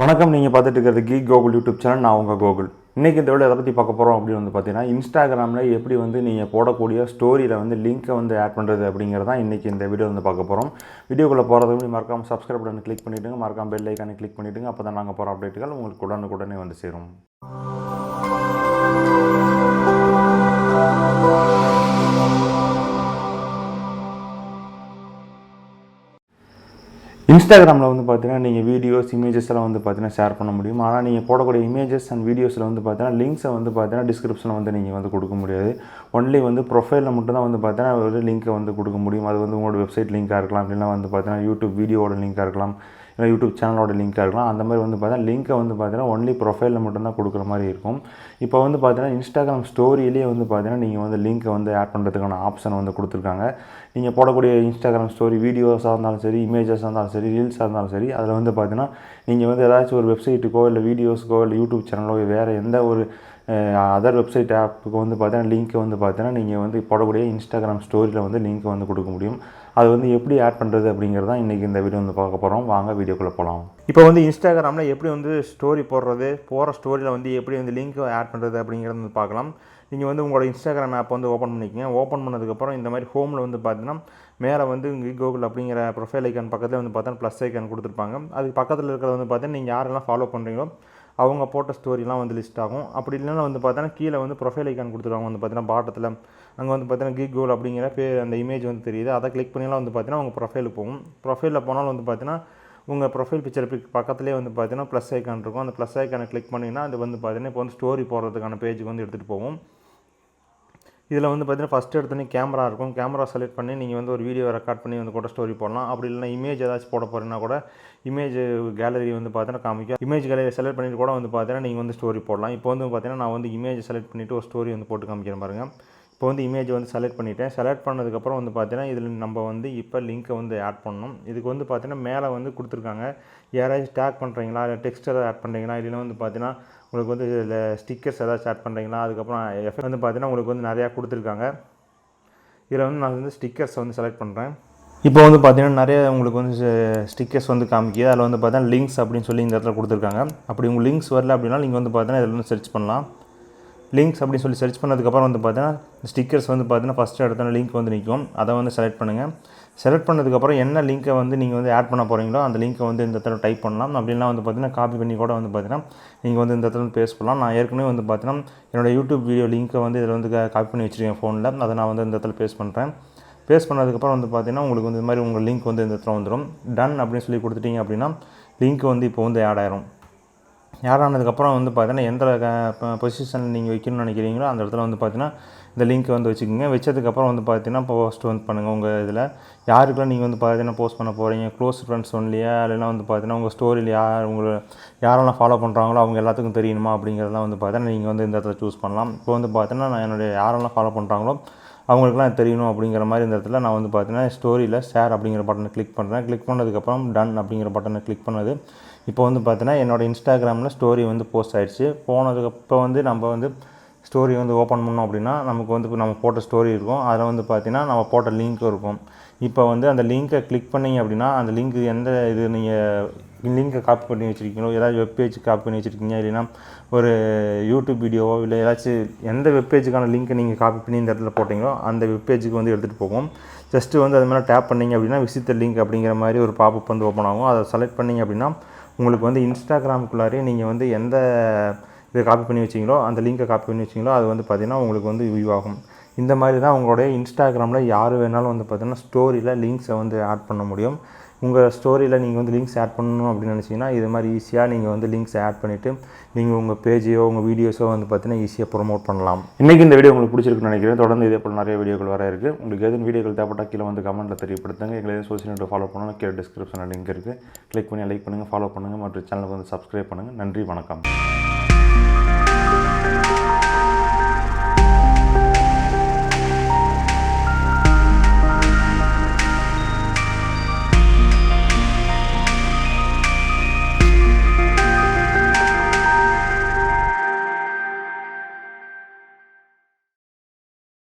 வணக்கம். நீங்கள் பார்த்துட்டு இருக்கிறது கீக் கோகுல் யூடியூப் சேனல். நான் உங்கள் கோகுல். இன்றைக்கி இந்த வீடியோ எதை பற்றி பார்க்க போகிறோம் அப்படின்னு பார்த்தீங்கன்னா, இன்ஸ்டாகிராமில் எப்படி நீங்கள் போடக்கூடிய ஸ்டோரியில் லிங்க்கை ஆட் பண்ணுறது அப்படிங்கிறதான் இன்றைக்கி இந்த வீடியோ பார்க்க போகிறோம். வீடியோக்குள்ளே போகிறதுக்கு முன்னாடி மறக்காமல் சப்ஸ்கிரைப் பட்டனை கிளிக் பண்ணிவிடுங்க, மறக்காமல் பெல் ஐக்கானை கிளிக் பண்ணிவிடுங்க. அப்போ தான் நாங்கள் போகிற அப்டேட்டுகள் உங்களுக்கு உடனுக்குடனே சேரும். இன்ஸ்டாகிராமில் பார்த்தீங்கன்னா நீங்கள் வீடியோஸ் இமேஜஸ் எல்லாம் பார்த்தீங்கன்னா ஷேர் பண்ண முடியும். ஆனால் நீங்கள் போடக்கூடிய இமேஜஸ் அண்ட் வீடியோஸில் பார்த்தீங்கன்னா லிங்க்ஸை பார்த்தீங்கன்னா டிஸ்கிரிப்ஷனில் நீங்கள் கொடுக்க முடியாது. ஒன்லி ப்ரொஃபைலில் மட்டும்தான் பார்த்தீங்கன்னா ஒரு லிங்க்கை கொடுக்க முடியும். அது உங்களோட வெப்சைட் லிங்காக இருக்கலாம், அப்படின்னா பார்த்தீங்கன்னா யூடியூப் வீடியோட லிங்காக இருக்கலாம், இல்லை யூடியூப் சேனலோட லிங்காக இருக்கலாம். அந்த மாதிரி பார்த்தீங்கன்னா லிங்க்கை பார்த்தீங்கன்னா ஒன்லி ப்ரொஃபைலில் மட்டும்தான் கொடுக்குற மாதிரி இருக்கும். இப்போ பார்த்தீங்கன்னா இன்ஸ்டாகிராம் ஸ்டோரியிலே பார்த்தீங்கன்னா நீங்கள் லிங்க்கை ஆட் பண்ணுறதுக்கான ஆப்ஷன் கொடுத்துருக்காங்க. நீங்கள் போடக்கூடிய இன்ஸ்டாகிராம் ஸ்டோரி வீடியோஸாக இருந்தாலும் சரி, இமேஜஸாக இருந்தாலும் சரி, ரீல்ஸாக இருந்தாலும் சரி, அதில் பார்த்தீங்கன்னா நீங்கள் ஏதாச்சும் ஒரு வெப்சைட்டுக்கோ இல்லை வீடியோஸுக்கோ இல்லை யூடியூப் சேனலோ வேறு எந்த ஒரு அதர் வெப்சைட் ஆப்புக்கு பார்த்தீங்கன்னா லிங்க்கை பார்த்தீங்கன்னா நீங்கள் போடக்கூடிய இன்ஸ்டாகிராம் ஸ்டோரியில் லிங்க்கை கொடுக்க முடியும். அது எப்படி ஆட் பண்ணுறது அப்படிங்கிறது தான் இன்றைக்கி இந்த வீடியோ பார்க்க போகிறோம். வாங்க வீடியோக்குள்ளே போகலாம். இப்போ இன்ஸ்டாகிராமில் எப்படி ஸ்டோரி போடுறது, போகிற ஸ்டோரியில் எப்படி லிங்க்கை ஆட் பண்ணுறது அப்படிங்கிறது பார்க்கலாம். நீங்கள் உங்களோட இன்ஸ்டாகிராம் ஆப் ஓப்பன் பண்ணிக்கங்க. ஓப்பன் பண்ணதுக்கப்புறம் இந்த மாதிரி ஹோமில் பார்த்தீங்கன்னா மேலே கீக் கோகுல் அப்படிங்கிற ப்ரொஃபைல் ஐக்கான் பக்கத்தில் பார்த்தீங்கன்னா ப்ளஸ் ஐக்கான் கொடுத்துருப்பாங்க. அதுக்கு பக்கத்தில் இருக்கிறது பார்த்தீங்கன்னா நீங்கள் யாரெல்லாம் ஃபாலோ பண்ணுறீங்களோ அவங்க போட்ட ஸ்டோரிலாம் லிஸ்ட் ஆகும். அப்படி இல்லைன்னா பார்த்தீங்கன்னா கீழே ப்ரொஃபைல் ஐக்கான் கொடுத்துருவாங்க. பார்த்தீங்கன்னா பாட்டத்தில் அங்கே பார்த்தீங்கன்னா கீக் கோகுல் அப்படிங்கிற பேர் அந்த இமேஜ் தெரியுது. அதை கிளிக் பண்ணிலாம் பார்த்தீங்கன்னா உங்கள் ப்ரொஃபைலுக்கு போகும். ப்ரொஃபைலில் போனாலும் பார்த்தீங்கன்னா உங்கள் ப்ரொஃபைல் பிக்சர் பக்கத்துலேயே பார்த்தீங்கன்னா ப்ளஸ் ஐக்கான் இருக்கும். அந்த ப்ளஸ் ஐக்கானை கிளிக் பண்ணிங்கன்னா அது பார்த்தீங்கன்னா இப்போ ஸ்டோரி போடுறதுக்கான பேஜுக்கு எடுத்துகிட்டு போகும். இதில் பார்த்தீங்கன்னா ஃபஸ்ட்டு எடுத்தோன்னே கேமரா இருக்கும். கேமரா செலக்ட் பண்ணி நீங்கள் ஒரு வீடியோ ரெக்கார்ட் பண்ணி கூட ஸ்டோரி போடலாம். அப்படி இல்லைனா இமேஜ் ஏதாச்சும் போட போகிறீங்கன்னா கூட இமேஜ் கேலரி பார்த்தீங்கன்னா காமிக்கும். இமேஜ் கேலரி செலக்ட் பண்ணிட்டு கூட பார்த்தீங்கன்னா நீங்கள் ஸ்டோரி போடலாம். இப்போ பார்த்தீங்கன்னா நான் இமேஜ் செலக்ட் பண்ணிவிட்டு ஒரு ஸ்டோரி போட்டு காமிக்கிறேன் பாருங்கள். இப்போ இமேஜ் செலக்ட் பண்ணிவிட்டேன். செலக்ட் பண்ணதுக்கப்புறம் பார்த்தீங்கன்னா இதில் நம்ம இப்போ லிங்க்கை ஆட் பண்ணணும். இதுக்கு பார்த்தீங்கன்னா மேலே கொடுத்துருக்காங்க. யாராச்சும் டேக் பண்ணுறீங்களா, இல்லை டெக்ஸ்ட் ஏதாவது ஆட் பண்ணுறீங்களா, இல்லைன்னா பார்த்தீங்கன்னா உங்களுக்கு இதில் ஸ்டிக்கர்ஸ் ஏதாச்சும் ஆட் பண்ணுறீங்களா, அதுக்கப்புறம் எஃபெக்ட் பார்த்தீங்கன்னா உங்களுக்கு நிறையா கொடுத்துருக்காங்க. இதில் நான் ஸ்டிக்கர்ஸ் செலக்ட் பண்ணுறேன். இப்போ பார்த்தீங்கன்னா நிறைய உங்களுக்கு ஸ்டிக்கர்ஸ் காமிக்குது. அதில் பார்த்தீங்கன்னா லிங்க்ஸ் அப்படின்னு சொல்லி இந்த இடத்துல கொடுத்துருக்காங்க. அப்படி உங்கள் லிங்க்ஸ் வரல அப்படின்னா நீங்கள் பார்த்தீங்கன்னா இதில் சர்ச் பண்ணலாம். லிங்க்ஸ் அப்படின்னு சொல்லி சர்ச் பண்ணதுக்கப்புறம் பார்த்தீங்கன்னா ஸ்டிக்கர்ஸ் பார்த்தீங்கன்னா ஃபஸ்ட்டு எடுத்தோன்னா லிங்க் நிற்கும். அதை செலக்ட் பண்ணுங்கள். செலக்ட் பண்ணதுக்கப்புறம் என்ன லிங்க்கை நீங்கள் ஆட் பண்ண போகிறீங்களோ அந்த லிங்க்கை இந்த இடத்துல டைப் பண்ணலாம். அப்படின்னா பார்த்தீங்கன்னா காப்பி பண்ணி கூட பார்த்தீங்கன்னா நீங்கள் இந்த இடத்துல பேஸ்ட் பண்ணலாம். நான் ஏற்கனவே பார்த்தீங்கன்னா என்னோடய யூடியூப் வீடியோ லிங்க்கை இதில் காப்பி பண்ணி வச்சுருக்கேன் ஃபோனில். அதை நான் இந்த இடத்துல பேஸ்ட் பண்ணுறேன். பேஸ்ட் பண்ணதுக்கப்புறம் பார்த்தீங்கன்னா உங்களுக்கு இந்த மாதிரி உங்கள் லிங்க் இந்த இடத்துல வந்துடும். டன் அப்படின்னு சொல்லி கொடுத்துட்டீங்க அப்படின்னா லிங்க் இப்போ ஆட் ஆயிரும். ஆட் ஆனதுக்கப்புறம் பார்த்தீங்கன்னா எந்த பொசிஷனில் நீங்கள் வைக்கணும்னு நினைக்கிறீங்களோ அந்த இடத்துல பார்த்தீங்கன்னா இந்த லிங்க்கை வச்சுக்கோங்க. வச்சதுக்கப்புறம் பார்த்தீங்கன்னா போஸ்ட் பண்ணுங்கள். உங்கள் இதில் யாருக்கெல்லாம் நீங்கள் பார்த்தீங்கன்னா போஸ்ட் பண்ண போகிறீங்க, க்ளோஸ் ஃப்ரெண்ட்ஸ் ஒன்லியா, இல்லைனா பார்த்தீங்கன்னா உங்கள் ஸ்டோரியில் யாரெல்லாம் ஃபாலோ பண்ணுறாங்களோ அவங்க எல்லாத்துக்கும் தெரியணுமா அப்படிங்கிறதெல்லாம் பார்த்தீங்கன்னா நீங்கள் இந்த இடத்துல சூஸ் பண்ணலாம். இப்போ பார்த்தீங்கன்னா நான் என்னுடைய யாரெல்லாம் ஃபாலோ பண்ணுறாங்களோ அவங்களுக்குலாம் தெரியணும் அப்படிங்கிற மாதிரி இந்த இடத்துல நான் பார்த்தீங்கன்னா ஸ்டோரியில் ஷேர் அப்படிங்கிற பட்டனை கிளிக் பண்ணுறேன். கிளிக் பண்ணதுக்கப்புறம் டன் அப்படிங்கிற பட்டனை கிளிக் பண்ணது இப்போ பார்த்தீங்கன்னா என்னோடய இன்ஸ்டாகிராமில் ஸ்டோரி போஸ்ட் ஆகிடுச்சு. இப்போ நம்ம ஸ்டோரி ஓப்பன் பண்ணோம் அப்படின்னா நமக்கு நம்ம போட்ட ஸ்டோரி இருக்கும். அதில் பார்த்தீங்கன்னா நம்ம போட்ட லிங்க்கும் இருக்கும். இப்போ அந்த லிங்க்கை கிளிக் பண்ணிங்க அப்படின்னா அந்த லிங்க் எந்த இது நீங்கள் லிங்க்கை காப்பி பண்ணி வச்சுருக்கீங்களோ, ஏதாவது வெப்பேஜ் காப்பி பண்ணி வச்சுருக்கீங்க, இல்லைன்னா ஒரு யூடியூப் வீடியோவோ இல்லை ஏதாச்சும் எந்த வெப்பேஜுக்கான லிங்க்கை நீங்கள் காப்பி பண்ணி இந்த இடத்துல போட்டிங்களோ அந்த வெப்பேஜுக்கு எடுத்துகிட்டு போகும். ஜஸ்ட்டு அது மேலே டேப் பண்ணிங்க அப்படின்னா விசிட் லிங்க் அப்படிங்கிற மாதிரி ஒரு பாப்பப் ஓப்பன் ஆகும். அதை செலக்ட் பண்ணிங்க அப்படின்னா உங்களுக்கு இன்ஸ்டாகிராமுக்குள்ளாரே நீங்கள் எந்த இதை காப்பி பண்ணி வச்சிங்களோ அந்த லிங்க்கை காப்பி பண்ணி வச்சிங்களோ அது பார்த்தீங்கன்னா உங்களுக்கு வியூ ஆகும். இந்த மாதிரி தான் உங்களுடைய இன்ஸ்டாகிராமில் யார் வேணாலும் பார்த்தீங்கன்னா ஸ்டோரியில் லிங்க்ஸை ஆட் பண்ண முடியும். உங்கள் ஸ்டோரியில் நீங்கள் லிங்க்ஸ் ஆட் பண்ணணும் அப்படின்னு நினச்சிங்கன்னா இது மாதிரி ஈஸியாக நீங்கள் லிங்க்ஸை ஆட் பண்ணிவிட்டு நீங்கள் உங்கள் பேஜையோ உங்கள் வீடியோஸோ பார்த்தீங்கன்னா ஈஸியாக ப்ரொமோட் பண்ணலாம். இன்றைக்கி இந்த வீடியோ உங்களுக்கு பிடிச்சிருக்குன்னு நினைக்கிறேன். தொடர்ந்து இதே போல் நிறைய வீடியோக்கள் வர இருக்குது. உங்களுக்கு எதுவும் வீடியோக்கள் தேவைப்பட்டால் கீழே கமெண்ட்டில் தெரியப்படுத்துங்க. எங்களை எதுவும் சோஷியல் மீடியா ஃபாலோ பண்ணணும் கீழே டிஸ்கிரிப்ஷனில் லிங்க் இருக்குது. கிளிக் பண்ணி லைக் பண்ணுங்கள், ஃபாலோ பண்ணுங்கள் மற்றும் சேனலுக்கு சப்ஸ்கிரைப் பண்ணுங்கள். நன்றி, வணக்கம்.